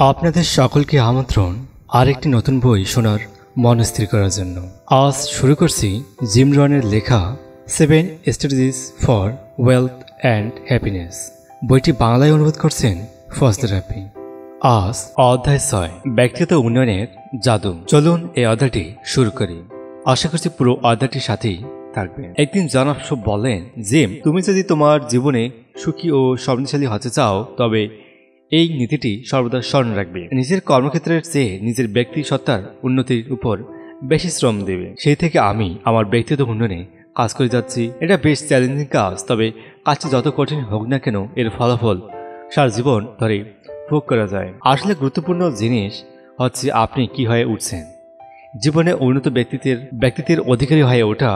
আপনাদের সকলকে আমন্ত্রণ আরেকটি নতুন বই শোনার মন স্থির করার জন্য। আজ শুরু করছি জিম রনের লেখা 7 strategies for wealth and happiness. বইটি বাংলায় অনুবাদ করছেন ফজলে রাব্বি। আজ অধ্যায় 6, ব্যক্তিগত উন্নয়নের জাদু। চলুন এই অধ্যায়টি শুরু করি। আশা করছি পুরো অধ্যায়টির সাথেই থাকবেন। একদিন জনাব শো বললেন, জিম, তুমি যদি তোমার জীবনে সুখী ও সমৃদ্ধশালী হতে চাও তবে এই নীতিটি সর্বদা স্মরণ রাখবে। নিজের কর্মক্ষেত্রের চেয়ে নিজের ব্যক্তি সত্তার উন্নতির উপর বেশি শ্রম দেবে। সেই থেকে আমি আমার ব্যক্তিগত উন্নয়নে কাজ করে যাচ্ছি। এটা বেশ চ্যালেঞ্জিং কাজ, তবে কাজটি যত কঠিন হোক না কেন এর ফলাফল সারা জীবন ধরে ভোগ করা যায়। আসলে গুরুত্বপূর্ণ জিনিস হচ্ছে আপনি কি হয়ে উঠছেন। জীবনে উন্নত ব্যক্তিত্বের অধিকারী হয়ে ওঠা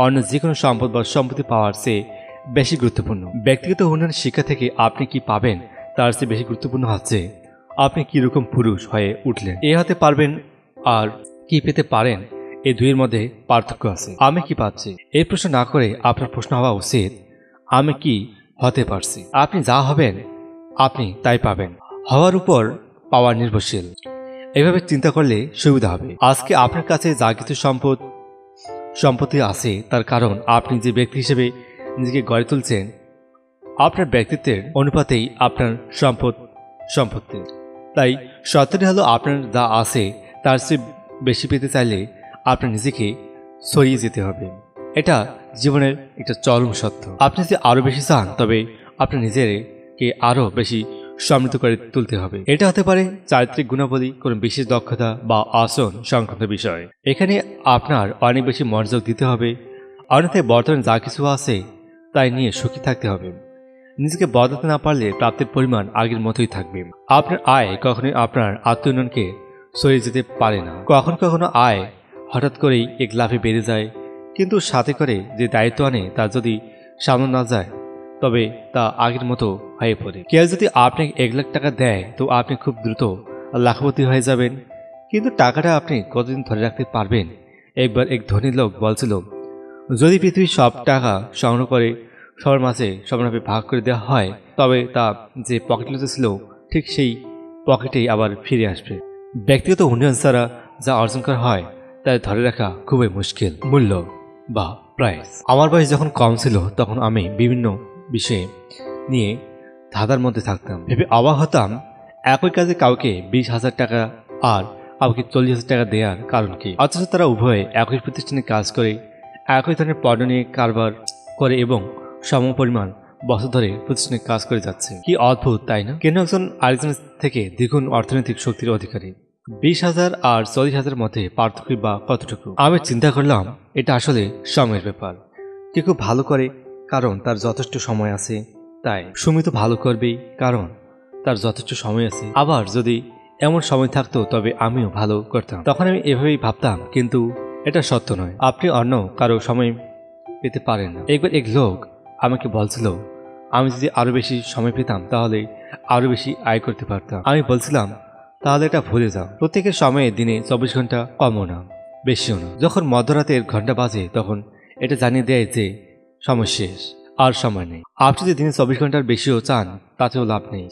অন্য যে কোনো সম্পদ বা সম্পত্তি পাওয়ার চেয়ে বেশি গুরুত্বপূর্ণ। ব্যক্তিগত উন্নয়ন শিক্ষা থেকে আপনি কি পাবেন তার চেয়ে বেশি গুরুত্বপূর্ণ হচ্ছে আপনি কীরকম পুরুষ হয়ে উঠলেন। এ হতে পারবেন আর কি পেতে পারেন, এই দুইয়ের মধ্যে পার্থক্য আছে। আমি কি পাচ্ছি এই প্রশ্ন না করে আপনার প্রশ্ন হওয়া উচিত, আমি কি হতে পারছি। আপনি যা হবেন আপনি তাই পাবেন। হওয়ার উপর পাওয়া নির্ভরশীল। এভাবে চিন্তা করলে সুবিধা হবে। আজকে আপনার কাছে যা কিছু সম্পত্তি আছে তার কারণ আপনি যে ব্যক্তি হিসেবে নিজেকে গড়ে তুলছেন, আপনার ব্যক্তিত্বের অনুপাতেই আপনার সম্পত্তি। তাই সত্যটি হলো আপনার যা আছে তার চেয়ে বেশি পেতে চাইলে আপনার নিজেকে সরিয়ে যেতে হবে। এটা জীবনের একটা চরম সত্য। আপনি যদি আরও বেশি চান তবে আপনার নিজেকে আরও বেশি সমৃদ্ধ করে তুলতে হবে। এটা হতে পারে চারিত্রিক গুণাবলী, কোনো বিশেষ দক্ষতা বা আচরণ সংক্রান্ত বিষয়। এখানে আপনার অনেক বেশি মনোযোগ দিতে হবে। অন্যথায় বর্তমানে যা কিছু আছে তাই নিয়ে সুখী থাকতে হবে। নিজেকে বদলাতে না পারলে প্রাপ্তির পরিমাণ আগের মতোই থাকবে। আপনার আয় কখনোই আপনার আত্মোন্নয়নকে সরিয়ে যেতে পারে না। কখনো কখনো আয় হঠাৎ করেই এক লাফে বেড়ে যায়, কিন্তু সাথে করে যে দায়িত্ব আনে তা যদি সামনে না যায় তবে তা আগের মতো হয়ে পড়ে। কেউ যদি আপনাকে 1 লাখ টাকা দেয় তো আপনি খুব দ্রুত লাখপতি হয়ে যাবেন, কিন্তু টাকাটা আপনি কতদিন ধরে রাখতে পারবেন। একবার এক ধনী লোক বলছিল, যদি পৃথিবীর সব টাকা সংগ্রহ করে সবার মাঝে সমানভাবে ভাগ করে দেওয়া হয় তবে তা যে পকেটে ছিল ঠিক সেই পকেটেই আবার ফিরে আসবে। ব্যক্তিগত উন্নয়ন ছাড়া যা অর্জন করা হয় তা ধরে রাখা খুবই মুশকিল। মূল্য বা প্রাইস। আমার বয়স যখন কম ছিল তখন আমি বিভিন্ন বিষয়ে নিয়ে ধাঁধার মধ্যে থাকতাম। ভেবে অবাক হতাম, একই কাজে কাউকে 20,000 টাকা আর কাউকে 40,000 টাকা দেওয়ার কারণ কি, অথচ তারা উভয়ে একই প্রতিষ্ঠানে কাজ করে একই ধরনের পণ্য নিয়ে কারবার করে এবং সম পরিমাণ বছর ধরে প্রতিষ্ঠানে কাজ করে যাচ্ছে। কি অদ্ভুত, তাই না? কেন একজন আরেকজনের থেকে দ্বিগুণ অর্থনৈতিক শক্তির অধিকারী। 20,000 আর 40,000 মধ্যে পার্থক্য বা কতটুকু? আমি চিন্তা করলাম এটা আসলে সময়ের ব্যাপার। কেউ খুব ভালো করে কারণ তার যথেষ্ট সময় আছে, তাই সুমিত ভালো করবেই কারণ তার যথেষ্ট সময় আছে। আবার যদি এমন সময় থাকতো তবে আমিও ভালো করতাম। তখন আমি এভাবেই ভাবতাম, কিন্তু এটা সত্য নয়। আপনি অন্য কারো সময় পেতে পারেন না। একবার এক লোক আমাকে বলছিল, আমি যদি আরো বেশি সময় পেতাম তাহলে আরো বেশি আয় করতে পারতাম। আমি বলছিলাম, তাহলে এটা ভুলে যাও। প্রত্যেকের সময়ে দিনে 24 ঘন্টা, কমও না বেশিও না। যখন মধ্যরাতের ঘন্টা বাজে তখন এটা জানিয়ে দেয় যে সময় শেষ, আর সময় নেই। আপনি যদি দিনে 24 ঘন্টার বেশিও চান তাতেও লাভ নেই।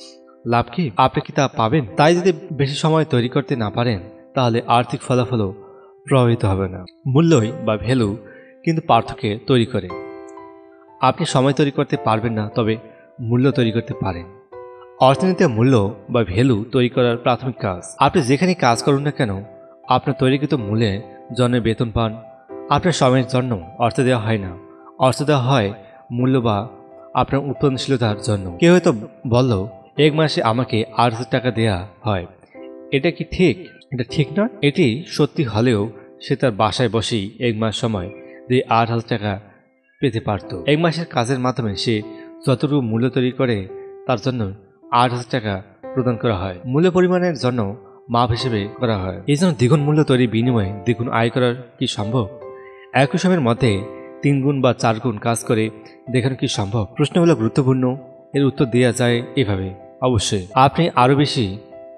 লাভ কি? আপনি কি তা পাবেন? তাই যদি বেশি সময় তৈরি করতে না পারেন তাহলে আর্থিক ফলাফলও প্রভাবিত হবে না। মূল্যই বা ভ্যালু কিন্তু পার্থক্য তৈরি করে। আপনি সময় তৈরি করতে পারবেন না, তবে মূল্য তৈরি করতে পারেন। অর্থনীতিতে মূল্য বা ভ্যালু তৈরি করার প্রাথমিক কাজ। আপনি যেখানে কাজ করুন না কেন আপনার তৈরিকৃত মূল্যের জন্য বেতন পান। আপনার সময়ের জন্য অর্থ দেওয়া হয় না, অর্থ দেওয়া হয় মূল্য বা আপনার উৎপাদনশীলতার জন্য। কেউ হয়তো বলল, এক মাসে আমাকে 8,000 টাকা দেয়া হয়, এটা কি ঠিক? এটা ঠিক নয়। এটি সত্যি হলেও সে তার বাসায় বসেই 1 মাস সময় দিয়ে 8,000 টাকা পেতে পারত। 1 মাসের কাজের মাধ্যমে সে যতটুকু মূল্য তৈরি করে তার জন্য 8,000 টাকা প্রদান করা হয়। মূল্য পরিমাণের জন্য মাপ হিসেবে করা হয়। এই জন্য দ্বিগুণ মূল্য তৈরির বিনিময়ে দ্বিগুণ আয় করার কি সম্ভব? একই সময়ের মধ্যে 3 গুণ বা 4 গুণ কাজ করে দেখানো কি সম্ভব? প্রশ্নগুলো গুরুত্বপূর্ণ। এর উত্তর দেওয়া যায় এভাবে। অবশ্যই আপনি আরো বেশি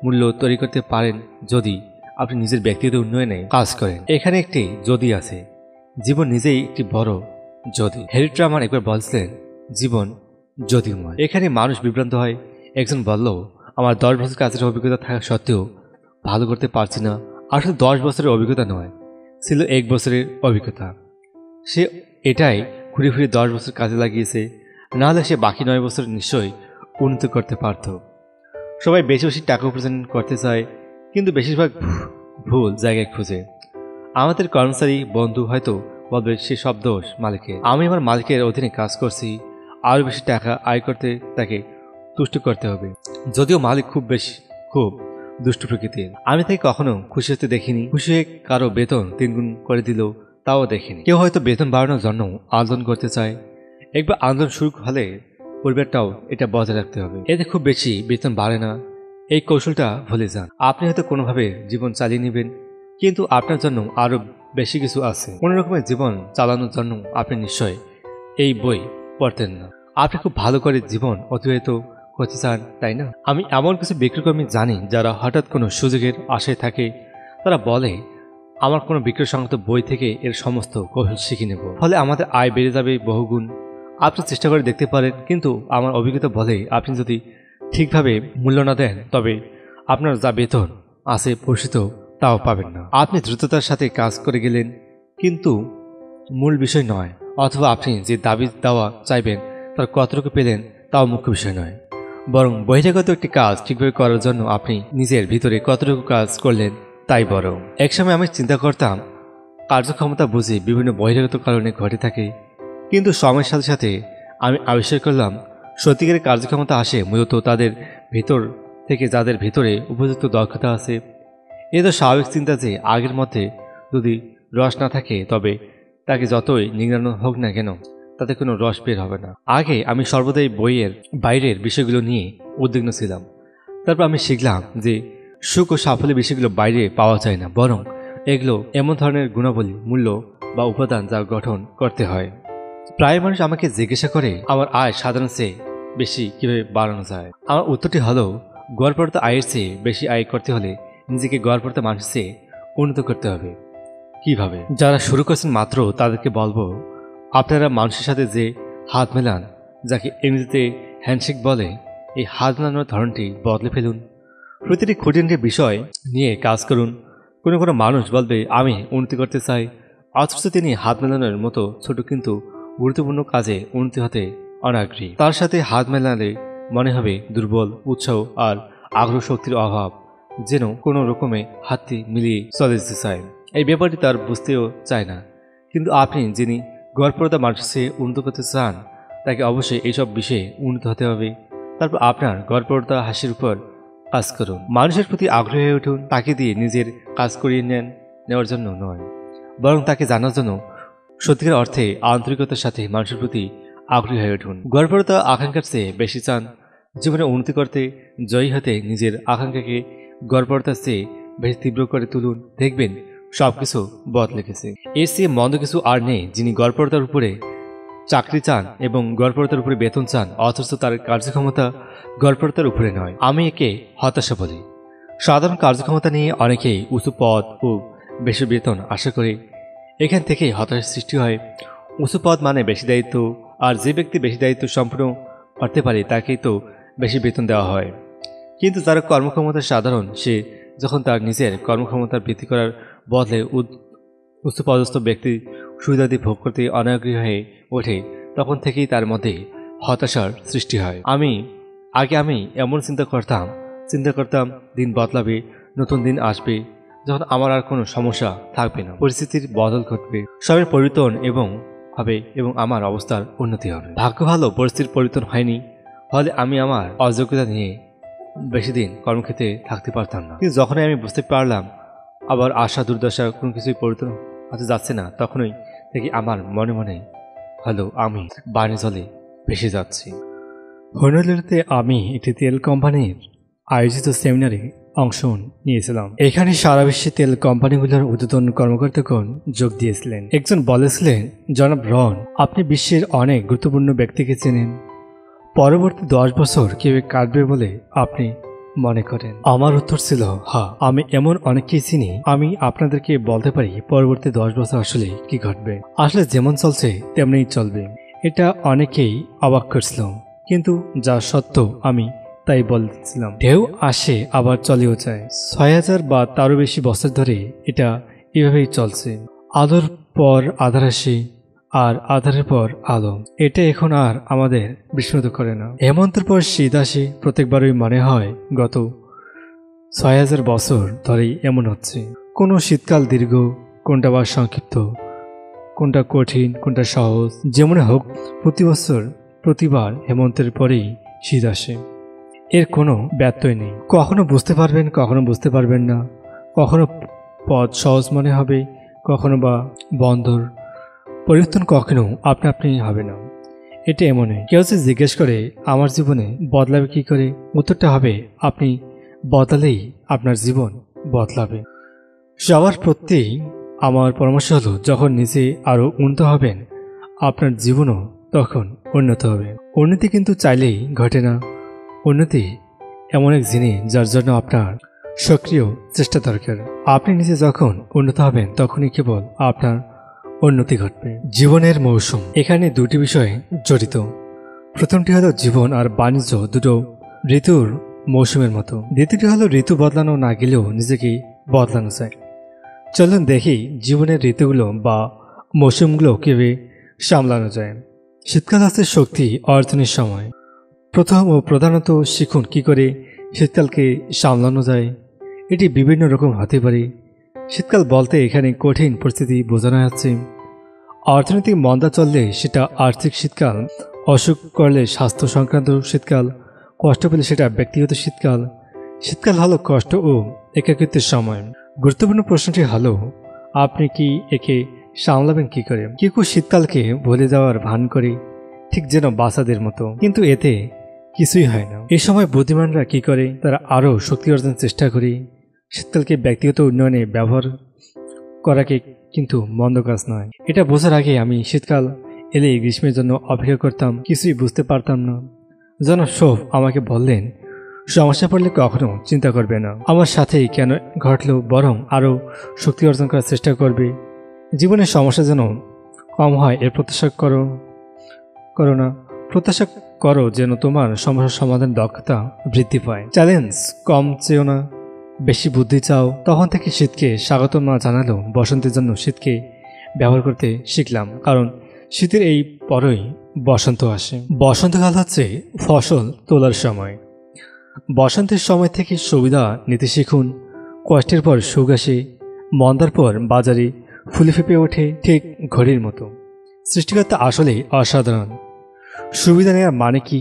মূল্য তৈরি করতে পারেন যদি আপনি নিজের ব্যক্তিগত উন্নয়নে কাজ করেন। এখানে একটি যদি আছে। জীবন নিজেই একটি বড় যদি। হ্যারি ট্রুম্যান একবার বলছিলেন, জীবন যদিময়। এখানে মানুষ বিভ্রান্ত হয়। একজন বলল, আমার 10 বছর কাজের অভিজ্ঞতা থাকা সত্ত্বেও ভালো করতে পারছি না। আসলে 10 বছরের অভিজ্ঞতা নয়, ছিল 1 বছরের অভিজ্ঞতা। সে এটাই ঘুরে ফিরে 10 বছর কাজে লাগিয়েছে, নাহলে সে বাকি 9 বছর নিশ্চয়ই উন্নতি করতে পারত। সবাই বেশি বেশি টাকা উপার্জন করতে চায়, কিন্তু বেশিরভাগ ভুল জায়গায় খুঁজে। আমাদের কর্মচারী বন্ধু হয়তো বলবে সে সব দোষ মালিকের। আমি আমার মালিকের অধীনে কাজ করছি, আরও বেশি টাকা আয় করতে তাকে তুষ্ট করতে হবে। যদিও মালিক খুব দুষ্টু প্রকৃতির, আমি তাকে কখনো খুশি হতে দেখিনি। খুশি হয়ে কারো বেতন 3 গুণ করে দিল তাও দেখিনি। কেউ হয়তো বেতন বাড়ানোর জন্য আন্দোলন করতে চায়। একবার আন্দোলন শুরু হলে পরিবারটাও এটা বজায় রাখতে হবে। এতে খুব বেশি বেতন বাড়ে না, এই কৌশলটা ভুলে যান। আপনি হয়তো কোনোভাবে জীবন চালিয়ে নেবেন, কিন্তু আপনার জন্য আরও বেশি কিছু আছে। কোনো রকমের জীবন চালানোর জন্য আপনি নিশ্চয় এই বই পড়তেন না। আপনি খুব ভালো করে জীবন অতিবাহিত করতে চান, তাই না? আমি এমন কিছু বিক্রয়কর্মী জানি যারা হঠাৎ কোনো সুযোগের আশায় থাকে। তারা বলে, আমার কোনো বিক্রয় সংক্রান্ত বই থেকে এর সমস্ত কৌশল শিখে নেব, ফলে আমাদের আয় বেড়ে যাবে বহুগুণ। আপনি চেষ্টা করে দেখতে পারেন, কিন্তু আমার অভিজ্ঞতা বলে আপনি যদি ঠিকভাবে মূল্য না দেন তবে আপনার যা বেতন আছে পরিচিত তাও পাবেন না। আপনি দ্রুততার সাথে কাজ করে গেলেন, কিন্তু মূল বিষয় নয়, অথবা আপনি যে দাবি দেওয়া চাইবেন তার কতটুকু পেলেন তাও মুখ্য বিষয় নয়, বরং বহিরাগত একটি কাজ ঠিকভাবে করার জন্য আপনি নিজের ভিতরে কতটুকু কাজ করলেন তাই বরং। একসময় আমি চিন্তা করতাম কার্যক্ষমতা বুঝি বিভিন্ন বহিরাগত কারণে ঘটে থাকে, কিন্তু সময়ের সাথে সাথে আমি আবিষ্কার করলাম সত্যিকারের কার্যক্ষমতা আসে মূলত তাদের ভিতর থেকে, যাদের ভিতরে উপযুক্ত দক্ষতা আছে। এ তো স্বাভাবিক চিন্তা যে আগের মধ্যে যদি রস না থাকে তবে তাকে যতই নিংড়ানো হোক না কেন তাতে কোনো রস বের হবে না। আগে আমি সর্বদাই বইয়ের বাইরের বিষয়গুলো নিয়ে উদ্বিগ্ন ছিলাম। তারপর আমি শিখলাম যে সুখ ও সাফল্যের বিষয়গুলো বাইরে পাওয়া যায় না, বরং এগুলো এমন ধরনের গুণাবলী, মূল্য বা উপাদান যা গঠন করতে হয়। প্রায় মানুষ আমাকে জিজ্ঞাসা করে আমার আয় সাধারণ চেয়ে বেশি কিভাবে বাড়ানো যায়। আমার উত্তরটি হলো, গড়পড়তা আয়ের চেয়ে বেশি আয় করতে হলে নিজেকে গড়পড়তা মানুষের চেয়ে উন্নত করতে হবে। কিভাবে? যারা শুরু করছেন মাত্র তাদেরকে বলবো, আপনারা মানুষের সাথে যে হাত মেলান, যাকে ইংরেজিতে হ্যান্ডশেক বলে, এই হাত মেলানোর ধরনটি বদলে ফেলুন। প্রতিটি খুঁটিনাটি বিষয় নিয়ে কাজ করুন। কোনো মানুষ বলবে আমি উন্নতি করতে চাই, অথচ তিনি হাত মেলানোর মতো ছোট কিন্তু গুরুত্বপূর্ণ কাজে উন্নতি হতে অনাগ্রহী। তার সাথে হাত মেলালে মনে হবে দুর্বল, উৎসাহ আর আগ্রহ শক্তির অভাব, যেন কোনো রকমে হাতটি মিলিয়ে চলে যেতে চায়। এই ব্যাপারটি তার বুঝতেও চায় না। কিন্তু আপনি যিনি গড়পড়তা মানুষের চেয়ে উন্নত করতে চান তাকে অবশ্যই এইসব বিষয়ে উন্নত হতে হবে। তারপর আপনার গড়পড়তা হাসির উপর কাজ করুন, মানুষের প্রতি আগ্রহী হয়ে উঠুন। তাকে দিয়ে নিজের কাজ করিয়ে নেওয়ার জন্য নয়, বরং তাকে জানার জন্য সত্যিকার অর্থে আন্তরিকতার সাথে মানুষের প্রতি আগ্রহী হয়ে উঠুন। গড়পড়তা আকাঙ্ক্ষার চেয়ে বেশি চান জীবনে উন্নতি করতে, জয়ী হতে নিজের আকাঙ্ক্ষাকে গড়পড়তার চেয়ে বেশি তীব্র করে তুলুন। দেখবেন সবকিছু বদলে গেছে। এর চেয়ে মন্দ কিছু আর নেই। যিনি গড়পড়তার উপরে চাকরি চান এবং গড়পড়তার উপরে বেতন চান, অথচ তার কার্যক্ষমতা গড়পড়তার উপরে নয়, আমি একে হতাশা বলি। সাধারণ কার্যক্ষমতা নিয়ে অনেকেই উঁচু পদ ও বেশি বেতন আশা করে, এখান থেকেই হতাশার সৃষ্টি হয়। উঁচু পদ মানে বেশি দায়িত্ব, আর যে ব্যক্তি বেশি দায়িত্ব সম্পূর্ণ করতে পারে তাকেই তো বেশি বেতন দেওয়া হয়। কিন্তু যার কর্মক্ষমতা সাধারণ, সে যখন তার নিজের কর্মক্ষমতার বৃদ্ধি করার বদলে উচ্চ পদস্থ ব্যক্তি সুবিধাদি ভোগ করতে অনাগ্রহী হয়ে ওঠে, তখন থেকেই তার মধ্যে হতাশার সৃষ্টি হয়। আগে আমি এমন চিন্তা করতাম দিন বদলাবে, নতুন দিন আসবে, যখন আমার আর কোনো সমস্যা থাকবে না, পরিস্থিতির বদল ঘটবে, সবের পরিবর্তন হবে এবং আমার অবস্থার উন্নতি হবে। ভাগ্য ভালো, পরিস্থিতির পরিবর্তন হয়নি, ফলে আমি আমার অযোগ্যতা নিয়ে বেশি দিন কর্মক্ষেত্রে থাকতে পারতাম না। কিন্তু যখনই আমি বুঝতে পারলাম আবার আশা দুর্দশা কোনো কিছুই পরিবর্তন হতে যাচ্ছে না, তখনই থেকে আমার মনে হলো আমি বাণী জলে ভেসে যাচ্ছি। হনলিতে আমি একটি তেল কোম্পানির আয়োজিত সেমিনারে অংশ নিয়েছিলাম। এখানে সারা বিশ্বে তেল কোম্পানিগুলোর ঊর্ধ্বতন কর্মকর্তাগণ যোগ দিয়েছিলেন। একজন বলেছিলেন, জনাব রন, আপনি বিশ্বের অনেক গুরুত্বপূর্ণ ব্যক্তিকে চেনেন। পরবর্তী 10 বছর কিভাবে কাটবে বলে আপনি মনে করেন? আমার উত্তর ছিল, হ্যাঁ, আমি এমন অনেককেই চিনি। আমি আপনাদেরকে বলতে পারি পরবর্তী 10 বছর আসলে কি ঘটবে। আসলে যেমন চলছে তেমনিই চলবে। এটা অনেকেই অবাক করছিল, কিন্তু যা সত্য আমি তাই বলছিলাম। ঢেউ আসে আবার চলেও যায়। ৬,০০০ বা তারও বেশি বছর ধরে এটা এভাবেই চলছে। আলোর পর আধার আসে আর আধারের পর আলো। এটা এখন আর আমাদের বিস্মিত করে না। হেমন্তের পর শীত আসে, প্রত্যেকবারই মনে হয় গত ৬,০০০ বছর ধরেই এমন হচ্ছে। কোনো শীতকাল দীর্ঘ, কোনটা বা সংক্ষিপ্ত, কোনটা কঠিন, কোনটা সহজ। যেমন হোক, প্রতি বছর প্রতিবার হেমন্তের পরেই শীত আসে। এর কোনো ব্যত্যয় নেই। কখনো বুঝতে পারবেন, কখনো বুঝতে পারবেন না। কখনো পথ সহজ মনে হবে, কখনো বা বন্দর। পরিবর্তন কখনো আপনা আপনি হবে না। এটা এমনই। কেউ যদি জিজ্ঞেস করে আমার জীবনে বদলাবে কি করে, উত্তরটা হবে আপনি বদলালেই আপনার জীবন বদলাবে। সবার প্রত্যেই আমার পরামর্শ হলো, যখন নিজে আরও উন্নত হবেন আপনার জীবনও তখন উন্নত হবে। উন্নতি কিন্তু চাইলেই ঘটে না। উন্নতি এমন এক জিনিস যার জন্য আপনার সক্রিয় চেষ্টা দরকার। আপনি নিজে যখন উন্নত হবেন তখনই কেবল আপনার উন্নতি ঘটবে। জীবনের মৌসুম, এখানে দুটি বিষয় জড়িত। প্রথমটি হলো জীবন আর বাণিজ্য দুটো ঋতুর মৌসুমের মতো। দ্বিতীয়টি হলো ঋতু বদলানো না গেলেও নিজেকে বদলানো যায়। চলুন দেখি জীবনের ঋতুগুলো বা মৌসুমগুলো কীভাবে সামলানো যায়। শীতকাল হচ্ছে শক্তি অর্জনের সময়। প্রথম ও প্রধানত শিখুন কী করে শীতকালকে সামলানো যায়। এটি বিভিন্ন রকম হতে পারে। শীতকাল বলতে এখানে কঠিন পরিস্থিতি বোঝানো যাচ্ছে। অর্থনৈতিক মন্দা চললে সেটা আর্থিক শীতকাল, অসুখ করলে স্বাস্থ্য সংক্রান্ত শীতকাল, কষ্ট পেলে সেটা ব্যক্তিগত শীতকাল। শীতকাল হলো কষ্ট ও একাকিত্বের সময়। গুরুত্বপূর্ণ প্রশ্নটি হলো, আপনি কি একে সামলাবেন কি করে? কেউ শীতকালকে ভুলে যাওয়ার ভান করে, ঠিক যেন বাচ্চাদের মতো, কিন্তু এতে কিছুই হয় না। এই সময় বুদ্ধিমানরা কি করে, তারা আরও শক্তি অর্জনের চেষ্টা করে। শীতকালকে ব্যক্তিগত উন্নয়নে ব্যবহার করাকে কিন্তু মন্দ কাজ নয়। এটা বোঝার আগে আমি শীতকাল এলে গ্রীষ্মের জন্য অপেক্ষা করতাম, কিছুই বুঝতে পারতাম না। যেন সব আমাকে বললেন, সমস্যা পড়লে কখনো চিন্তা করবে না, আমার সাথেই কেন ঘটলো, বরং আরও শক্তি অর্জন করার চেষ্টা করবে। জীবনের সমস্যা যেন কম হয় এর প্রত্যাশা করো না। প্রত্যাশা করো যেন তোমার সমস্যার সমাধান দক্ষতা বৃদ্ধি পায়। চ্যালেঞ্জ কম চেও না, বেশি বুদ্ধি চাও। তখন থেকে শীতকে স্বাগত না জানালেও বসন্তের জন্য শীতকে ব্যবহার করতে শিখলাম, কারণ শীতের এই পরই বসন্ত আসে। বসন্তকাল হচ্ছে ফসল তোলার সময়। বসন্তের সময় থেকে সুবিধা নিতে শিখুন। কষ্টের পর সুখ আসে, মন্দার পর বাজারে ফুলে ফেঁপে ওঠে, ঠিক ঘড়ির মতো। সৃষ্টিকর্তা আসলেই অসাধারণ। সুবিধা নেওয়ার মানে কি?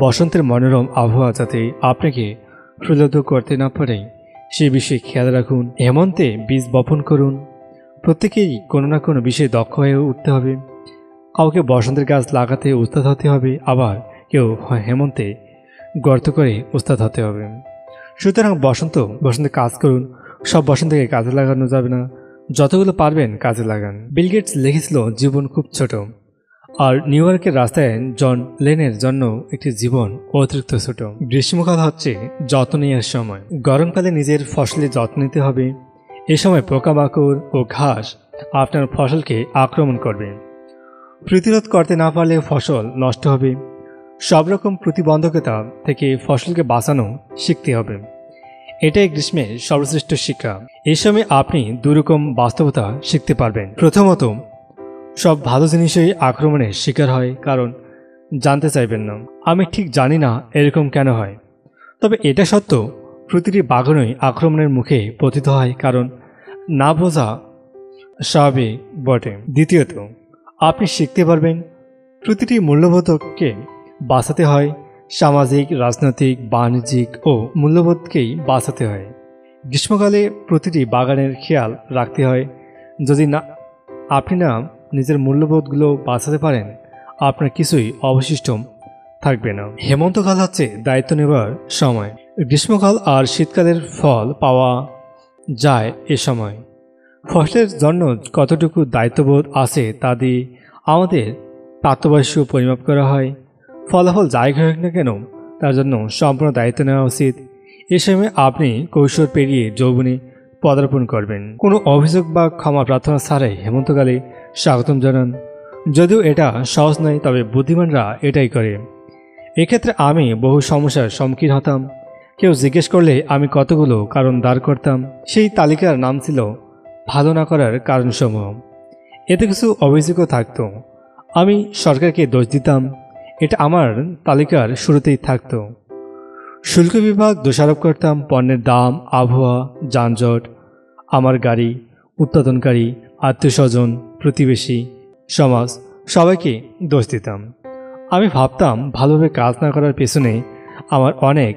বসন্তের মনোরম আবহাওয়া যাতে আপনাকে প্রলুব্ধ করতে না পারে সে বিষয়ে খেয়াল রাখুন। হেমন্তে বীজ বপন করুন। প্রত্যেকেই কোনো না কোনো বিষয়ে দক্ষ হয়ে উঠতে হবে। কাউকে বসন্তের গাছ লাগাতে উস্তাদ হতে হবে, আবার কেউ হেমন্তে গর্ত করে উস্তাদ হতে হবে। সুতরাং বসন্তে কাজ করুন। সব বসন্তকে কাজে লাগানো যাবে না, যতগুলো পারবেন কাজে লাগান। বিল গেটস লিখেছিল, জীবন খুব ছোট, আর নিউ ইয়র্কের রাস্তায় জন লেনের জন্য একটি জীবন অতিরিক্ত ছোট। গ্রীষ্মকাল হচ্ছে যত্ন নেওয়ার সময়। গরমকালে নিজের ফসলের যত্ন নিতে হবে। এ সময় পোকামাকড় ও ঘাস আপনার ফসলকে আক্রমণ করবে। প্রতিরোধ করতে না পারলে ফসল নষ্ট হবে। সব রকম প্রতিবন্ধকতা থেকে ফসলকে বাঁচানো শিখতে হবে। এটাই গ্রীষ্মের সর্বশ্রেষ্ঠ শিক্ষা। এই সময় আপনি দুরকম বাস্তবতা শিখতে পারবেন। প্রথমত, সব ভালো জিনিসই আক্রমণের শিকার হয়, কারণ জানতে চাইবেন না। আমি ঠিক জানি না এরকম কেন হয়, তবে এটা সত্য, প্রতিটি বাগানই আক্রমণের মুখে পতিত হয়, কারণ না বোঝা স্বাভাবিক বটে। দ্বিতীয়ত, আপনি শিখতে পারবেন প্রতিটি মূল্যবোধকে বাঁচাতে হয়। সামাজিক, রাজনৈতিক, বাণিজ্যিক ও মূল্যবোধকেই বাঁচাতে হয়। গ্রীষ্মকালে প্রতিটি বাগানের খেয়াল রাখতে হয়। যদি না আপনি নিজের মূল্যবোধগুলো বাঁচাতে পারেন, আপনার কিছুই অবশিষ্ট থাকবে না। হেমন্তকাল হচ্ছে দায়িত্ব নেবার সময়। গ্রীষ্মকাল আর শীতকালের ফল পাওয়া যায় এ সময়। ফসলের জন্য কতটুকু দায়িত্ববোধ আছে তা দিয়ে আমাদের প্রাপ্তবয়স্ক পরিমাপ করা হয়। ফলাফল যাই হোক না কেন, তার জন্য সম্পূর্ণ দায়িত্ব নেওয়া উচিত। এ সময় আপনি কৈশোর পেরিয়ে যৌবনে পদার্পণ করবেন। কোনো অভিযোগ বা ক্ষমা প্রার্থনা ছাড়াই হেমন্তকালে স্বাগতম জানান। যদিও এটা সহজ নয়, তবে বুদ্ধিমানরা এটাই করে। এক্ষেত্রে আমি বহু সমস্যার সম্মুখীন হতাম। কেউ জিজ্ঞেস করলে আমি কতগুলো কারণ দাঁড় করতাম। সেই তালিকার নাম ছিল ভালো না করার কারণসমূহ। এতে কিছু অভিযোগও থাকত। আমি সরকারকে দোষ দিতাম, এটা আমার তালিকার শুরুতেই থাকত। শুল্ক বিভাগ দোষারোপ করতাম, পণ্যের দাম, আবহাওয়া, যানজট, আমার গাড়ি, উৎপাদনকারী, আত্মীয়স্বজন, প্রতিবেশী, সমাজ, সবাইকে দোষ দিতাম। আমি ভাবতাম ভালোভাবে কাজ না করার পেছনে আমার অনেক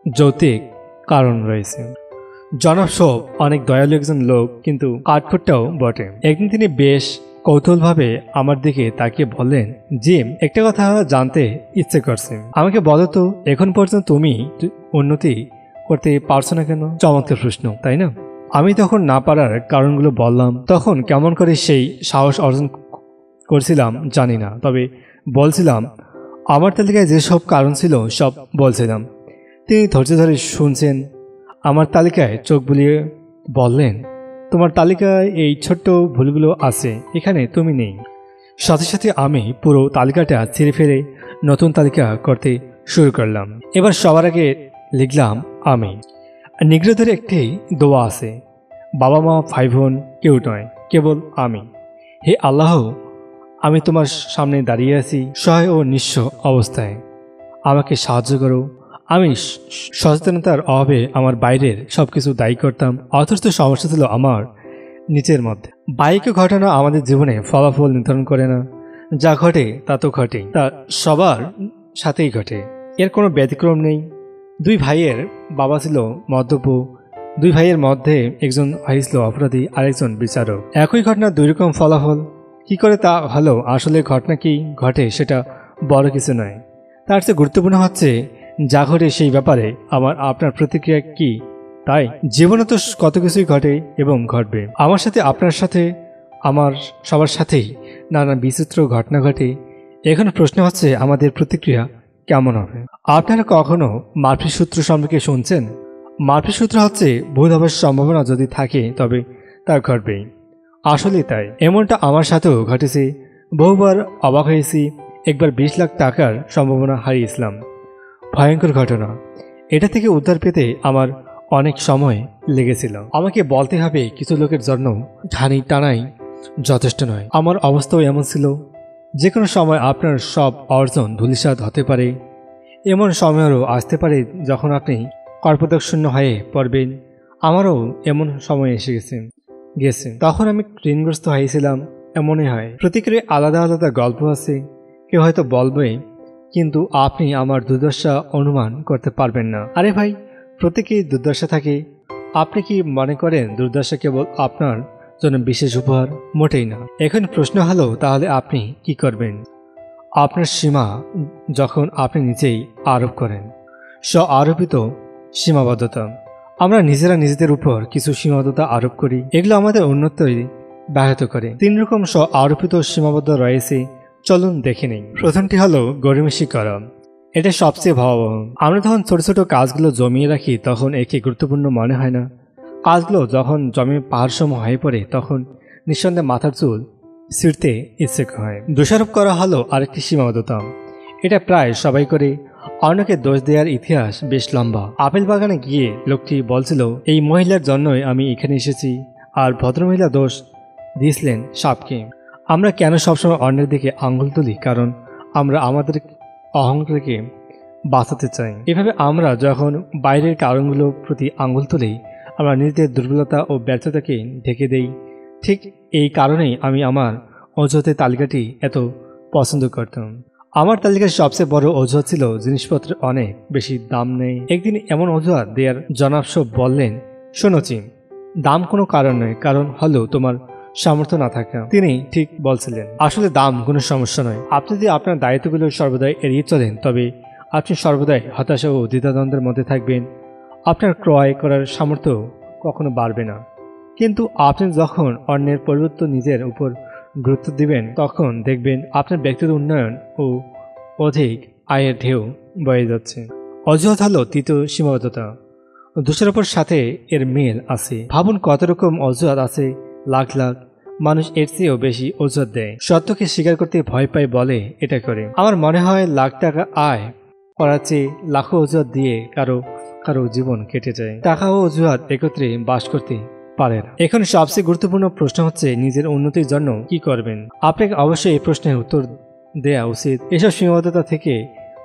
যৌক্তিক কারণ রয়েছে। জনাব সোব অনেক দয়ালু একজন লোক, কিন্তু কাঠখোট্টাও বটে। একদিন তিনি বেশ কৌতূহলভাবে আমার দিকে তাকিয়ে বললেন, জিম, একটা কথা জানতে ইচ্ছে করছে। আমাকে বলো তো, এখন পর্যন্ত তুমি উন্নতি করতে পারছো না কেন? চমৎকার প্রশ্ন, তাই না? আমি তখন না পারার কারণগুলো বললাম। তখন কেমন করে সেই সাহস অর্জন করছিলাম জানি না, তবে বলছিলাম। আমার তালিকায় যেসব কারণ ছিল সব বলছিলাম। তিনি ধৈর্য ধরে শুনছেন। আমার তালিকায় চোখ বুলিয়ে বললেন, তোমার তালিকায় এই ছোট্ট ভুলগুলো আছে, এখানে তুমি নেই। সাথে সাথে আমি পুরো তালিকাটা ছেড়ে ফেলে নতুন তালিকা করতে শুরু করলাম। এবার সবার আগে লিখলাম আমি। নিগ্রোদের একটি দোয়া আছে, বাবা মা ভাই বোন কেউ নয়, কেবল আমি। হে আল্লাহ, আমি তোমার সামনে দাঁড়িয়ে আছি সহায় ও নিঃস্ব অবস্থায়, আমাকে সাহায্য করো। আমি সচেতনতার অভাবে আমার বাইরের সবকিছু দায়ী করতাম, অথচ সমস্যা ছিল আমার নিচের মধ্যে। বাহ্যিক ঘটনা আমাদের জীবনে ফলাফল নির্ধারণ করে না। যা ঘটে তা তো ঘটে, তা সবার সাথেই ঘটে, এর কোনো ব্যতিক্রম নেই। দুই ভাইয়ের বাবা ছিল মদ্যপ। দুই ভাইয়ের মধ্যে একজন ভাই ছিল অপরাধী, আরেকজন বিচারক। একই ঘটনা দুই রকম ফলাফল। কি করে তা হলো? আসলে ঘটনা কি ঘটে সেটা বড় কিছু নয়, তার চেয়ে গুরুত্বপূর্ণ হচ্ছে যা ঘটে সেই ব্যাপারে আমার আপনার প্রতিক্রিয়া কি। তাই জীবনে তো কত কিছুই ঘটে এবং ঘটবে। আমার সাথে, আপনার সাথে, আমার সবার সাথেই নানা বিচিত্র ঘটনা ঘটে। এখন প্রশ্ন হচ্ছে আমাদের প্রতিক্রিয়া কেমন হবে। আপনারা কখনো মার্ফি সূত্র সম্পর্কে শুনছেন? মার্ফি সূত্র হচ্ছে ভুল হবার সম্ভাবনা যদি থাকে তবে তা ঘটবেই। আসলে তাই, এমনটা আমার সাথেও ঘটেছে। বহুবার অবাক হয়েছি। একবার 20 লাখ টাকার সম্ভাবনা হারিয়েছিলাম। ভয়ঙ্কর ঘটনা। এটা থেকে উদ্ধার পেতে আমার অনেক সময় লেগেছিল। আমাকে বলতে হবে, কিছু লোকের জন্য ঝানি টানাই যথেষ্ট নয়। আমার অবস্থাও এমন ছিল। যে কোনো সময় আপনার সব অর্জন ধূলিসাৎ হতে পারে। এমন সময়ও আসতে পারে যখন আপনি কর্পদক্ষশূন্য হয়ে পড়বেন। আমারও এমন সময় এসে গেছে। তখন আমি ঋণগ্রস্ত হয়েছিলাম। এমনই হয়, প্রত্যেকের আলাদা আলাদা গল্প আছে। কেউ হয়তো বলবে, কিন্তু আপনি আমার দুর্দশা অনুমান করতে পারবেন না। আরে ভাই, প্রত্যেকেই দুর্দশা থাকে। আপনি কি মনে করেন দুর্দশা কেবল আপনার জন্য বিশেষ উপহার? মোটেই না। এখন প্রশ্ন হলো, তাহলে আপনি কি করবেন? আপনার সীমা যখন আপনি নিজেই আরোপ করেন, স্ব আরোপিত সীমাবদ্ধতা। আমরা নিজেরা নিজেদের উপর কিছু সীমাবদ্ধতা আরোপ করি, এগুলো আমাদের উন্নতি ব্যাহত করে। 3 রকম স্ব আরোপিত সীমাবদ্ধ রয়েছে, চলুন দেখে নেই। প্রথমটি হলো গড়িমসি করা। এটা সবচেয়ে ভয়াবহ। আমরা যখন ছোট ছোট কাজগুলো জমিয়ে রাখি তখন একে গুরুত্বপূর্ণ মনে হয় না। কাজগুলো যখন জমে পাহাড়সম হয়ে পড়ে তখন নিঃসন্দেহে মাথার চুল ছিঁড়তে ইচ্ছে হয়। দোষারোপ করা হলো আরেকটি সীমাবদ্ধতা। এটা প্রায় সবাই করে। অন্যকে দোষ দেওয়ার ইতিহাস বেশ লম্বা। আপেল বাগানে গিয়ে লোকটি বলছিল, এই মহিলার জন্যই আমি এখানে এসেছি, আর ভদ্রমহিলা দোষ দিয়েছিলেন সাপকে। আমরা কেন সবসময় অন্যের দিকে আঙ্গুল তুলি? কারণ আমরা আমাদের অহংকারকে বাঁচাতে চাই। এভাবে আমরা যখন বাইরের কারণগুলোর প্রতি আঙ্গুল তুলি, আমরা নিজেদের দুর্বলতা ও ব্যর্থতাকে ঢেকে দেই। ঠিক এই কারণেই আমি আমার অজুহাতের তালিকাটি এত পছন্দ করতাম। আমার তালিকার সবচেয়ে বড় অজুহাত ছিল জিনিসপত্রের অনেক বেশি দাম নেই। একদিন এমন অজুহাত দেয়ার জনাব সোব বললেন, শোনো চিম, দাম কোনো কারণ নয়, কারণ হলো তোমার সামর্থ্য না থাকা। তিনি ঠিক বলছিলেন। আসলে দাম কোনো সমস্যা নয়। আপনি যদি আপনার দায়িত্বগুলো সর্বদাই এড়িয়ে চলেন তবে আপনি সর্বদাই হতাশা ও দ্বিধাদ্বন্দ্বের মধ্যে থাকবেন। আপনার ক্রয় করার সামর্থ্য কখনো বাড়বে না। কিন্তু আপনি যখন অন্যের পরিবর্তন নিজের উপর গুরুত্ব দিবেন তখন দেখবেন আপনার ব্যক্তিগত উন্নয়ন ও অধিক আয়ের ঢেউ বয়ে যাচ্ছে। অজুহাত হলো তৃতীয় সীমাবদ্ধতা। দোষারোপের সাথে এর মিল আছে। ভাবুন কত রকম অজুহাত আছে। লাখ লাখ মানুষ এর চেয়েও বেশি অজুহাত দেয়। সত্যকে স্বীকার করতে ভয় পায় বলে এটা করে। আমার মনে হয় লাখ টাকা আয় করার চেয়ে লাখো অজুহাত দিয়ে কারো কারো জীবন কেটে যায়। টাকা ও অজুহাত একত্রে বাস করতে পারে না। এখন সবচেয়ে গুরুত্বপূর্ণ প্রশ্ন হচ্ছে নিজের উন্নতির জন্য কি করবেন। আপনাকে অবশ্যই এই প্রশ্নের উত্তর দেওয়া উচিত। এসব সীমাবদ্ধতা থেকে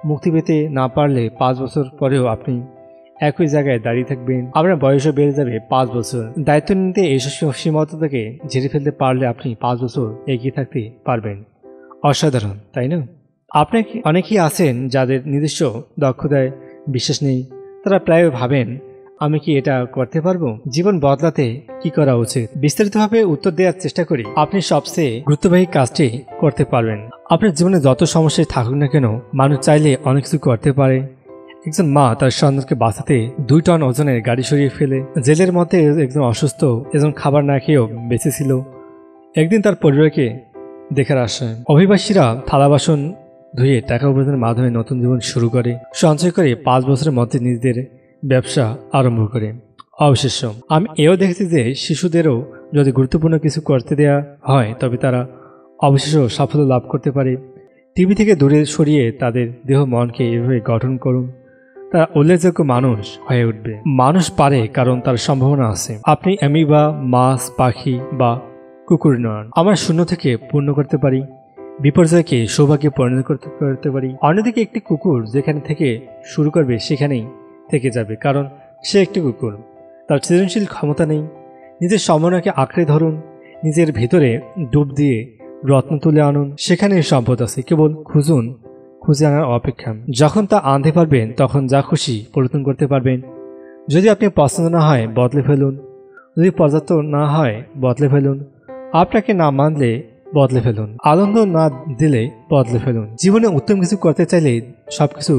মুক্তি পেতে না পারলে 5 বছর পরেও আপনি একই জায়গায় দাঁড়িয়ে থাকবেন। আপনার বয়সও বেড়ে যাবে 5 বছর। দায়িত্ব নিতে এইসব সীমাবদ্ধতাকে ঝেড়ে ফেলতে পারলে আপনি 5 বছর এগিয়ে থাকতে পারবেন। অসাধারণ, তাই না? আপনাকে অনেকেই আছেন যাদের নিজস্ব দক্ষতায় বিশ্বাস নেই। তারা প্রায় ভাবেন, আমি কি এটা করতে পারবো? জীবন বদলাতে কি করা উচিত? বিস্তারিতভাবে উত্তর দেওয়ার চেষ্টা করি। আপনি সবচেয়ে গুরুত্ববাহী কাজটি করতে পারবেন। আপনার জীবনে যত সমস্যায় থাকুক না কেন, মানুষ চাইলে অনেক কিছু করতে পারে। একজন মা তার সন্তানকে বাঁচাতে 2 টন ওজনের গাড়ি সরিয়ে ফেলে। জেলের মধ্যে একজন অসুস্থ, একজন খাবার না খেয়েও বেঁচে ছিল। একদিন তার পরিবারকে দেখার আশায় অভিবাসীরা থালা বাসন ধুয়ে টাকা উপার্জনের মাধ্যমে নতুন জীবন শুরু করে, সঞ্চয় করে 5 বছরের মধ্যে নিজেদের ব্যবসা আরম্ভ করে। অবশেষ আমি এও দেখেছি যে শিশুদেরও যদি গুরুত্বপূর্ণ কিছু করতে দেওয়া হয় তবে তারা অবশেষও সাফল্য লাভ করতে পারে। টিভি থেকে দূরে সরিয়ে তাদের দেহ মনকে এভাবে গঠন করুন, তারা উল্লেখযোগ্য মানুষ হয়ে উঠবে। মানুষ পারে কারণ তার সম্ভাবনা আছে। আপনি অ্যামিবা, মাছ, পাখি বা কুকুর নন। আমরা শূন্য থেকে পূর্ণ করতে পারি, বিপর্যয়কে সৌভাগ্যে পরিণত করতে পারি। অন্যদিকে একটি কুকুর যেখানে থেকে শুরু করবে সেখানেই থেকে যাবে, কারণ সে একটি কুকুর। তার সৃজনশীল ক্ষমতা নেই। নিজের সম্ভাবনাকে আঁকড়ে ধরুন, নিজের ভিতরে ডুব দিয়ে রত্ন তুলে আনুন। সেখানে সম্পদ আছে, কেবল খুঁজে আনার অপেক্ষা। যখন তা আনতে পারবেন তখন যা খুশি পরিবর্তন করতে পারবেন। যদি আপনি পছন্দ না হয় বদলে ফেলুন, যদি পর্যাপ্ত না হয় বদলে ফেলুন, আপনাকে না মানলে বদলে ফেলুন, আনন্দ না দিলে বদলে ফেলুন। জীবনে উত্তম কিছু করতে চাইলে সবকিছু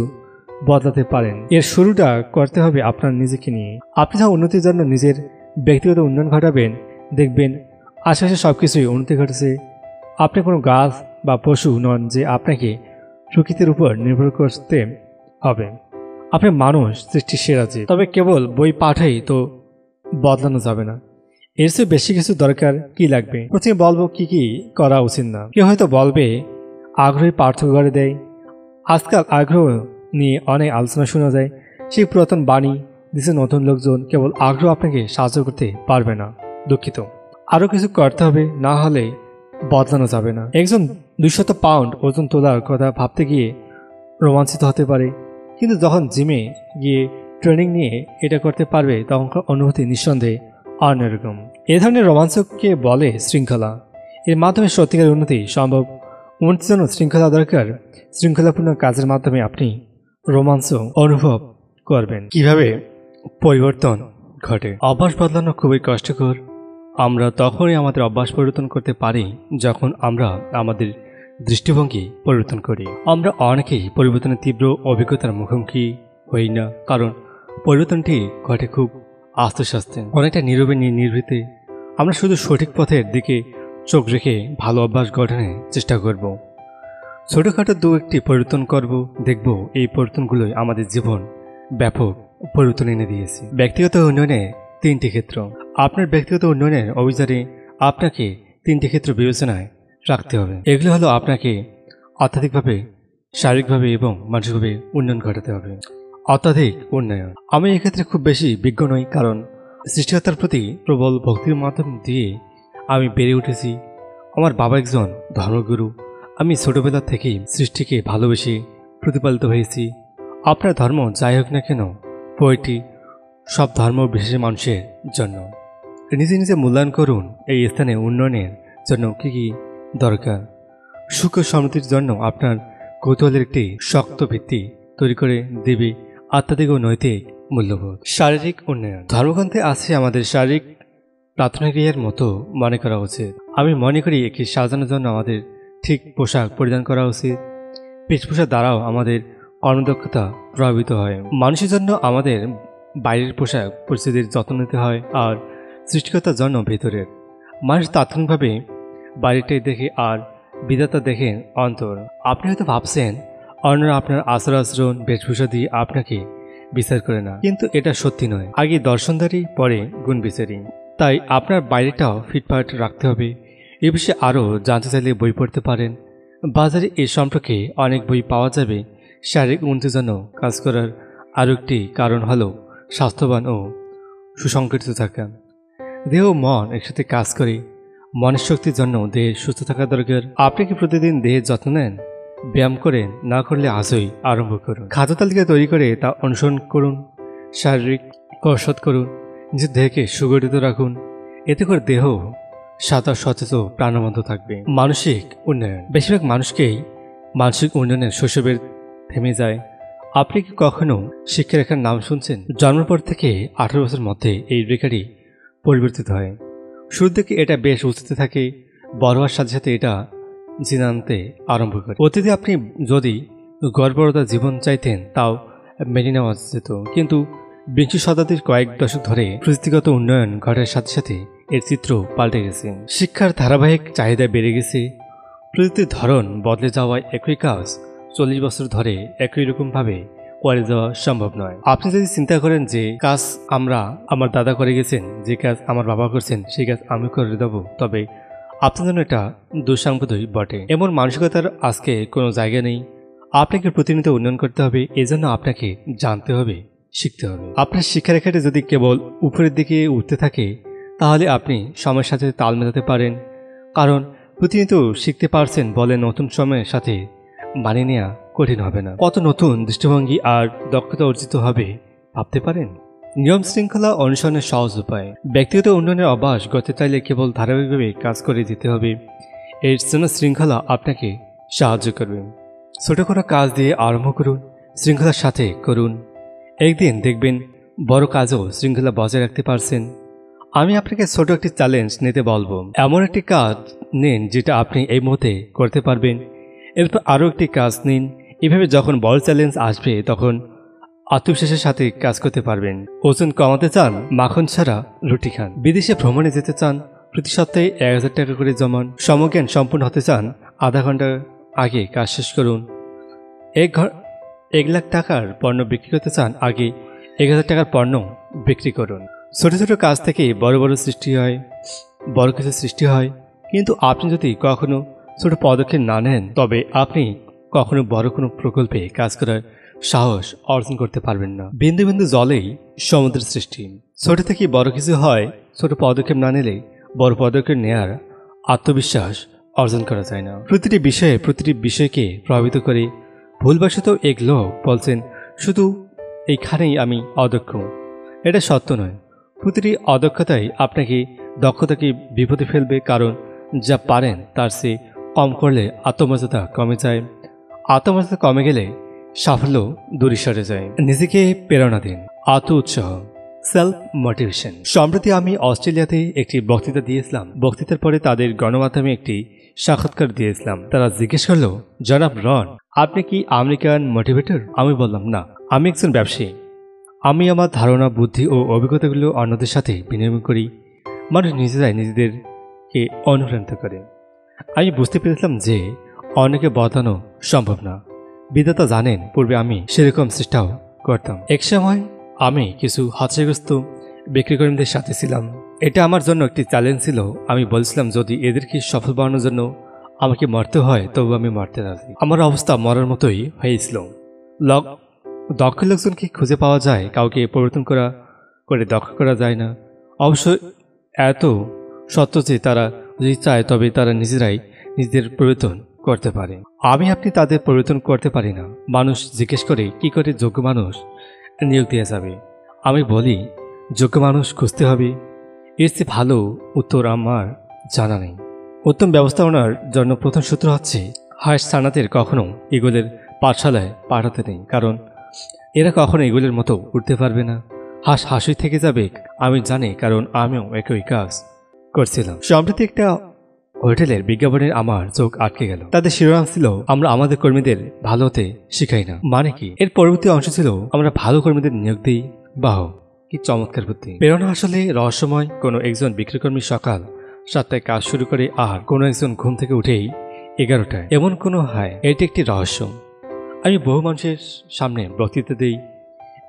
বদলাতে পারেন। এর শুরুটা করতে হবে আপনার নিজেকে নিয়ে। আপনি যা উন্নতির জন্য নিজের ব্যক্তিগত উন্নয়ন ঘটাবেন, দেখবেন আশেপাশে সবকিছুই উন্নতি ঘটেছে। আপনি কোনো গাছ বা পশু নন যে আপনাকে প্রকৃতির উপর নির্ভর করতে হবে। আপনি মানুষ, সৃষ্টির সেরা জীব। তবে কেবল বই পাঠেই তো বদলানো যাবে না। এর চেয়ে বেশি কিছু দরকার কি লাগবে? প্রথমে বলবো কি কি করা উচিত না। কেউ হয়তো বলবে আগ্রহী পার্থক্য করে দেয়। আজকাল আগ্রহ নিয়ে অনেক আলোচনা শোনা যায়। সেই পুরাতন বাণী দিচ্ছে নতুন লোকজন। কেবল আগ্রহ আপনাকে সাহায্য করতে পারবে না, দুঃখিত। আরও কিছু করতে হবে, না হলে বদলানো যাবে না। একজন 200 পাউন্ড ওজন তোলার কথা ভাবতে গিয়ে রোমাঞ্চিত হতে পারে, কিন্তু যখন জিমে গিয়ে ট্রেনিং নিয়ে এটা করতে পারবে তখনকার অনুভূতি নিঃসন্দেহে অন্যরকম। এ ধরনের রোমাঞ্চককে বলে শৃঙ্খলা। এর মাধ্যমে সত্যিকার উন্নতি সম্ভব। উন্নতির জন্য শৃঙ্খলা দরকার। শৃঙ্খলাপূর্ণ কাজের মাধ্যমে আপনি রোমাঞ্চ অনুভব করবেন। কিভাবে পরিবর্তন ঘটে? অভ্যাস বদলানো খুবই কষ্টকর। আমরা তখনই আমাদের অভ্যাস পরিবর্তন করতে পারি যখন আমরা আমাদের দৃষ্টিভঙ্গি পরিবর্তন করি। আমরা অনেকেই পরিবর্তনের তীব্র অভিজ্ঞতার মুখোমুখি হই না, কারণ পরিবর্তনটি ঘটে খুব আস্তে আস্তে, অনেকটা নীরবে নির্ভীতে। আমরা শুধু সঠিক পথের দিকে চোখ রেখে ভালো অভ্যাস গঠনের চেষ্টা করব। ছোটোখাটো 2-1টি পরিবর্তন করব, দেখব এই পরিবর্তনগুলোই আমাদের জীবন ব্যাপক পরিবর্তন এনে দিয়েছে। ব্যক্তিগত উন্নয়নে 3টি ক্ষেত্র। আপনার ব্যক্তিগত উন্নয়নের অভিযানে আপনাকে 3টি ক্ষেত্র বিবেচনায় রাখতে হবে। এগুলো হলো আপনাকে অত্যাধিকভাবে শারীরিকভাবে এবং মানসিকভাবে উন্নয়ন ঘটাতে হবে। অত্যাধিক উন্নয়ন। আমি এক্ষেত্রে খুব বেশি বিজ্ঞ নই, কারণ সৃষ্টিকর্তার প্রতি প্রবল ভক্তির মাধ্যম দিয়ে আমি বেড়ে উঠেছি। আমার বাবা একজন ধর্মগুরু। আমি ছোটবেলা থেকেই সৃষ্টিকে ভালোবেসে প্রতিপালিত হয়েছি। আপনার ধর্ম যাই হোক না কেন, বইটি সব ধর্ম বিশেষ মানুষের জন্য। নিজে নিজে মূল্যায়ন করুন এই স্থানে উন্নয়নের জন্য কী কী দরকার। সুখ ও সমৃদ্ধির জন্য আপনার কৌতূহলের একটি শক্ত ভিত্তি তৈরি করে দেবে আধ্যাত্মিক ও নৈতিক মূল্যবোধ। শারীরিক উন্নয়ন। ধর্মগ্রন্থে আছে আমাদের শারীরিক প্রার্থনা ক্রিয়ার মতো মনে করা উচিত। আমি মনে করি একে সাজানোর জন্য আমাদের ঠিক পোশাক পরিধান করা উচিত। বেশভূষা দ্বারাও আমাদের কর্মদক্ষতা প্রভাবিত হয়। মানুষের জন্য আমাদের বাইরের পোশাক পরিস্থিতির যত্ন নিতে হয়, আর সৃষ্টিকর্তার জন্য ভেতরের। মানুষ তাৎক্ষণিকভাবে বাইরেটাই দেখে আর বিধাতা দেখেন অন্তর। আপনি হয়তো ভাবছেন অন্যরা আপনার আচরণ বেশভূষা দিয়ে আপনাকে বিচার করে না, কিন্তু এটা সত্যি নয়। আগে দর্শনদারি, পরে গুণ বিচারি। তাই আপনার বাইরেটাও ফিটফাট রাখতে হবে। এ বিষয়ে আরও জানতে চাইলে বই পড়তে পারেন। বাজারে এ সম্পর্কে অনেক বই পাওয়া যাবে। শারীরিক উন্নতির জন্য কাজ করার আরও একটি কারণ হলো স্বাস্থ্যবান ও সুসংগঠিত থাকা। দেহ ও মন একসাথে কাজ করে। মনের শক্তির জন্য দেহের সুস্থ থাকা দরকার। আপনি কি প্রতিদিন দেহের যত্ন নেন? ব্যায়াম করেন? না করলে আজই আরম্ভ করুন। খাদ্য তালিকা তৈরি করে তা অনুসরণ করুন। শারীরিক কসরত করুন। নিজের দেহকে সুগঠিত রাখুন। এতে করে দেহ সাদা সচেত প্রাণবন্ত থাকবে। মানসিক উন্নয়ন। বেশিরভাগ মানুষকেই মানসিক উন্নয়নের শৈশবের থেমে যায়। আপনি কি কখনো শিক্ষারেখার নাম শুনছেন? জন্মের পর থেকে 18 বছরের মধ্যে এই রেখাটি পরিবর্তিত হয়। শুরুর দিকে এটা বেশ উঁচুতে থাকে, বড় হওয়ার সাথে সাথে এটা জিনানতে আরম্ভ করে। অতীতে আপনি যদি গড়বড়তা জীবন চাইতেন তাও মেনে নেওয়া যেত, কিন্তু বিংশ শতাব্দীর কয়েক দশক ধরে প্রযুক্তিগত উন্নয়ন ঘটার সাথে সাথে এর চিত্র পাল্টে গেছে। শিক্ষার ধারাবাহিক চাহিদা বেড়ে গেছে। প্রযুক্তির ধরন বদলে যাওয়ায় একই কাজ 40 বছর ধরে একই রকমভাবে করে দেওয়া সম্ভব নয়। আপনি যদি চিন্তা করেন যে কাজ আমার দাদা করে গেছেন, যে কাজ আমার বাবা করছেন সেই কাজ আমি করে দেব, তবে আপনার জন্য এটা দুঃসাংবাদই বটে। এমন মানসিকতার আজকে কোনো জায়গা নেই। আপনাকে প্রতিনিয়ত উন্নয়ন করতে হবে। এজন্য আপনাকে জানতে হবে, শিখতে হবে। আপনার শিক্ষারেখাটি যদি কেবল উপরের দিকে উঠতে থাকে তাহলে আপনি সময়ের সাথে তাল মেলাতে পারেন, কারণ প্রতিনিয়ত শিখতে পারছেন বলে নতুন সময়ের সাথে মানিয়ে নেওয়া কঠিন হবে না। কত নতুন দৃষ্টিভঙ্গি আর দক্ষতা অর্জিত হবে ভাবতে পারেন? নিয়ম শৃঙ্খলা অনুসরণের সহজ উপায়। ব্যক্তিগত উন্নয়নের অভ্যাস গড়তে চাইলে কেবল ধারাবাহিকভাবে কাজ করে যেতে হবে। এর জন্য শৃঙ্খলা আপনাকে সাহায্য করবে। ছোট কোনো কাজ দিয়ে আরম্ভ করুন, শৃঙ্খলার সাথে করুন। একদিন দেখবেন বড় কাজও শৃঙ্খলা বজায় রাখতে পারছেন। আমি আপনাকে ছোট একটি চ্যালেঞ্জ নিতে বলবো। এমন একটি কাজ নিন যেটা আপনি এই মুহূর্তে করতে পারবেন, এরপর আরও একটি কাজ নিন। এভাবে যখন বড় চ্যালেঞ্জ আসবে তখন আত্মবিশ্বাসের সাথে কাজ করতে পারবেন। ওজন কমাতে চান? মাখন ছাড়া রুটি খান। বিদেশে ভ্রমণে যেতে চান? প্রতি সপ্তাহে 1000 টাকা করে জমান। সমজ্ঞান সম্পূর্ণ হতে চান? আধা ঘন্টা আগে কাজ শেষ করুন। 1 লাখ টাকার পণ্য বিক্রি করতে চান? আগে 1000 টাকার পণ্য বিক্রি করুন। ছোট ছোট কাজ থেকে বড় বড় সৃষ্টি হয়, বড় কিছু সৃষ্টি হয়। কিন্তু আপনি যদি কখনো ছোট পদক্ষেপ না নেন তবে আপনি কখনো বড় কোনো প্রকল্পে কাজ করার সাহস অর্জন করতে পারবেন না। বিন্দু বিন্দু জলেই সমুদ্রের সৃষ্টি। ছোট থেকে বড় কিছু হয়। ছোট পদক্ষেপ না নিলে বড় পদক্ষেপ নেওয়ার আত্মবিশ্বাস অর্জন করা যায় না। প্রতিটি বিষয়কে প্রভাবিত করে ভুলবশত এক লোক বলছেন শুধু এইখানেই আমি অদক্ষ। এটা সত্য নয়। প্রতিটি অদক্ষতাই আপনাকে দক্ষতাকে বিপদে ফেলবে, কারণ যা পারেন তার চেয়ে কম করলে আত্মমর্যাদা কমে যায়। আত্মমর্যাদা কমে গেলে সাফল্য দূরে সরে যায়। নিজেকে প্রেরণা দিন। আত্ম উৎসাহ, সেলফ মোটিভেশন। সম্প্রতি আমি অস্ট্রেলিয়াতে একটি বক্তৃতা দিয়েছিলাম। বক্তৃতার পরে তাদের গণমাধ্যমে একটি সাক্ষাৎকার দিয়েছিলাম। তারা জিজ্ঞেস করলো, জনাব রন, আপনি কি আমেরিকান মোটিভেটর? আমি বললাম, না, আমি একজন ব্যবসায়ী। আমি আমার ধারণা, বুদ্ধি ও অভিজ্ঞতাগুলো অন্যদের সাথে বিনিময় করি। মানুষ নিজেরাই নিজেদেরকে অনুপ্রাণিত করে। আমি বুঝতে পেরেছিলাম যে অন্যকে বদলানো সম্ভব না। বিধাতা জানেন, পূর্বে আমি সেরকম চেষ্টাও করতাম। এক সময় আমি কিছু হতাশাগ্রস্ত বিক্রিকর্মীদের সাথে ছিলাম। এটা আমার জন্য একটি চ্যালেঞ্জ ছিল। আমি বলছিলাম, যদি এদেরকে সফল বানানোর জন্য আমাকে মরতে হয় তবু আমি মরতে রাজি। আমার অবস্থা মরার মতোই হয়েছিল। দক্ষ লোকজনকে খুঁজে পাওয়া যায়, কাউকে পরিবর্তন করে দক্ষ করা যায় না। অবশ্য এত সত্য যে তারা যদি চায় তবে তারা নিজেরাই নিজেদের পরিবর্তন করতে পারে। আপনি তাদের পরিবর্তন করতে পারি না। মানুষ জিজ্ঞেস করে কি করে যোগ্য মানুষ নিয়োগ দেওয়া যাবে। আমি বলি, যোগ্য মানুষ খুঁজতে হবে। এর চেয়ে ভালো উত্তর আমার জানা নেই। উত্তম ব্যবস্থাপনার জন্য প্রথম সূত্র হচ্ছে, হাঁস ছানাদের কখনো এগুলোর পাঠশালায় পাঠাতে নেই, কারণ এরা কখনো এগুলোর মতো উঠতে পারবে না। হাঁস হাসি থেকে যাবে আমি জানি, কারণ আমিও একই কাজ করছিলাম। সম্প্রতি একটা হোটেলের বিজ্ঞাপনের আমার চোখ আটকে গেল। তাদের শিরোনাম ছিল, আমরা আমাদের কর্মীদের ভালো হতে শিখাই না। মানে কি? এর পরবর্তী অংশ ছিল, আমরা ভালো কর্মীদের নিয়োগ দিই। বাহ, কি চমৎকার বুদ্ধি! প্রেরণা আসলে রহস্যময়। কোনো একজন বিক্রিকর্মী সকাল 7টায় কাজ শুরু করে আর কোনো একজন ঘুম থেকে উঠেই 11টায়। এমন কোনো হয়? এটি একটি রহস্য। আমি বহু মানুষের সামনে বক্তৃতা দিই।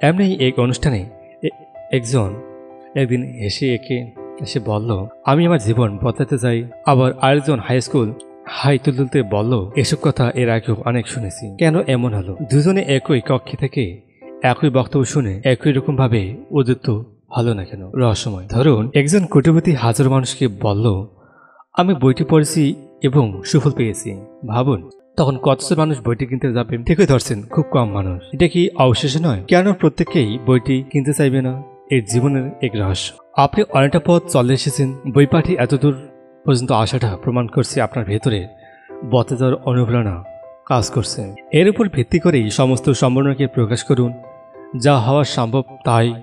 এমনি এক অনুষ্ঠানে একজন একদিন এসে বলল, আমি আমার জীবন বদলাতে চাই। আবার আরেকজন হাই তুলতে বলল, এসব কথা এর আগেও অনেক শুনেছি, কেন এমন হলো? দুজনে একই কক্ষে থেকে একই বক্তব্য শুনে একই রকম ভাবে উদ্যুত হলো না কেন? রহস্যময়। ধরুন, একজন কোটিপতি হাজার মানুষকে বলল, আমি বইটি পড়েছি এবং সুফল পেয়েছি। ভাবুন, তখন কতজন মানুষ বইটি কিনতে যাবে? ঠিকই ধরছেন, খুব কম মানুষ। এটা কি অবশেষে নয়? কেন প্রত্যেকেই বইটি কিনতে চাইবে না? এর জীবনের এক রহস্য। আপনি অনেকটা পথ চলে এসেছেন, বই পাঠে এতদূর পর্যন্ত আসাটা প্রমাণ করছে আপনার ভেতরে বদলে যাওয়ার অনুপ্রেরণা কাজ করছে। এর উপর ভিত্তি করেই সমস্ত সম্ভাবনাকে প্রকাশ করুন, যা হওয়া সম্ভব তাই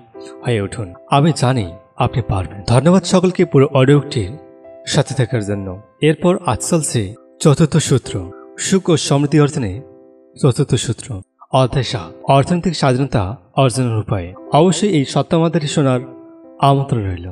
হয়ে উঠুন। আমি জানি আপনি পারবেন। ধন্যবাদ সকলকে পুরো অডিওটির সাথে থাকার জন্য। এরপর আজ চলছে চতুর্থ সূত্র, সুখ ও সমৃদ্ধি অর্জনে চতুর্থ সূত্র, অধ্যায় ৭, অর্থনৈতিক স্বাধীনতা অর্জনের উপায়। অবশ্যই এই সপ্তাহ আমাদের শোনার আমন্ত্রণ রইল।